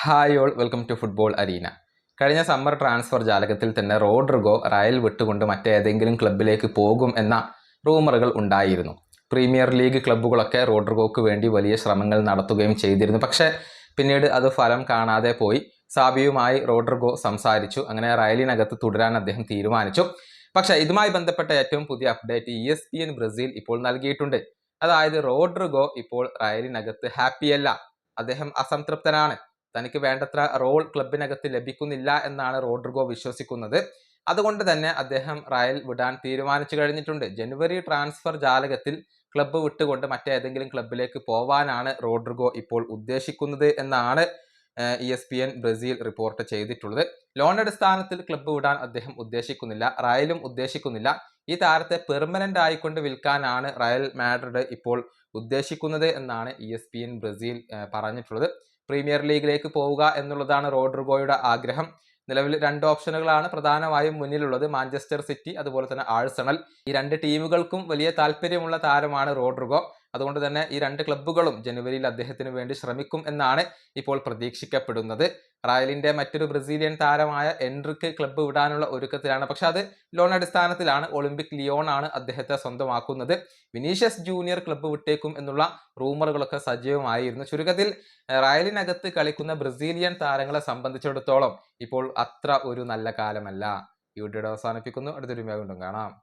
Hi all, welcome to football arena. കഴിഞ്ഞ summer transfer ജാലകത്തിൽ തന്നെ റോഡ്രിഗോ റയൽ വിട്ടുകൊണ്ട് മറ്റേതെങ്കിലും ക്ലബിലേക്ക് പോകും എന്ന റൂമറുകൾ ഉണ്ടായിരുന്നു. പ്രീമിയർ ലീഗ് ക്ലബ്ബുകളൊക്കെ റോഡ്രിഗോക്ക് വേണ്ടി വലിയ ശ്രമങ്ങൾ നടത്തുകയും ചെയ്തിരുന്നു. പക്ഷേ പിന്നീട് അത് ഫലം കാണാതെ പോയി. സാബിയുമായി റോഡ്രിഗോ സംസാരിച്ചു. അങ്ങനെ റയലിനകത്ത് തുടരാൻ അദ്ദേഹം തീരുമാനിച്ചു. പക്ഷേ ഇതുമായി ബന്ധപ്പെട്ട ഏറ്റവും പുതിയ അപ്ഡേറ്റ് ESPN ബ്രസീൽ ഇപ്പോൾ നൽകിയിട്ടുണ്ട്. അതായത് റോഡ്രിഗോ ഇപ്പോൾ റയലിനകത്ത് ഹാപ്പിയല്ല, അദ്ദേഹം അസംതൃപ്തനാണ്. തനിക്ക് വേണ്ടത്ര റോൾ ക്ലബിനകത്ത് ലഭിക്കുന്നില്ല എന്നാണ് റോഡ്രിഗോ വിശ്വസിക്കുന്നത്. അതുകൊണ്ട് തന്നെ അദ്ദേഹം റയൽ വിടാൻ തീരുമാനിച്ചു കഴിഞ്ഞിട്ടുണ്ട്. ജനുവരി ട്രാൻസ്ഫർ ജാലകത്തിൽ ക്ലബ്ബ് വിട്ടുകൊണ്ട് മറ്റേതെങ്കിലും ക്ലബിലേക്ക് പോവാനാണ് റോഡ്രിഗോ ഇപ്പോൾ ഉദ്ദേശിക്കുന്നത് എന്നാണ് ESPN ബ്രസീൽ റിപ്പോർട്ട് ചെയ്തിട്ടുള്ളത്. ലോൺ അടിസ്ഥാനത്തിൽ ക്ലബ്ബ് വിടാൻ അദ്ദേഹം ഉദ്ദേശിക്കുന്നില്ല, റയലും ഉദ്ദേശിക്കുന്നില്ല. ഈ താരത്തെ പെർമനന്റ് ആയിക്കൊണ്ട് വിൽക്കാനാണ് റയൽ മാഡ്രിഡ് ഇപ്പോൾ ഉദ്ദേശിക്കുന്നത് എന്നാണ് ESPN ബ്രസീൽ പറഞ്ഞിട്ടുള്ളത്. പ്രീമിയർ ലീഗിലേക്ക് പോവുക എന്നുള്ളതാണ് റോഡ്രിഗോയുടെ ആഗ്രഹം. നിലവിൽ 2 ഓപ്ഷനുകളാണ് പ്രധാനമായും മുന്നിലുള്ളത്: മാഞ്ചസ്റ്റർ സിറ്റി, അതുപോലെ തന്നെ ആഴ്സണൽ. ഈ 2 ടീമുകൾക്കും വലിയ താല്പര്യമുള്ള താരമാണ് റോഡ്രിഗോ. അതുകൊണ്ട് തന്നെ ഈ 2 ക്ലബ്ബുകളും ജനുവരിയിൽ അദ്ദേഹത്തിന് വേണ്ടി ശ്രമിക്കും എന്നാണ് ഇപ്പോൾ പ്രതീക്ഷിക്കപ്പെടുന്നത്. റയലിന്റെ മറ്റൊരു ബ്രസീലിയൻ താരമായ എൻട്രിക്ക് ക്ലബ്ബ് വിടാനുള്ള ഒരുക്കത്തിലാണ്. പക്ഷെ അത് ലോൺ അടിസ്ഥാനത്തിലാണ്. ഒളിമ്പിക് ലിയോൺ ആണ് അദ്ദേഹത്തെ സ്വന്തമാക്കുന്നത്. വിനീഷ്യസ് ജൂനിയർ ക്ലബ്ബ് വിട്ടേക്കും എന്നുള്ള റൂമറുകളൊക്കെ സജീവമായിരുന്നു. ചുരുക്കത്തിൽ റയലിനകത്ത് കളിക്കുന്ന ബ്രസീലിയൻ താരങ്ങളെ സംബന്ധിച്ചിടത്തോളം ഇപ്പോൾ അത്ര ഒരു നല്ല കാലമല്ല. ഈ വീഡിയോ അവസാനിപ്പിക്കുന്നു. അടുത്തൊരു വീണ്ടും കാണാം.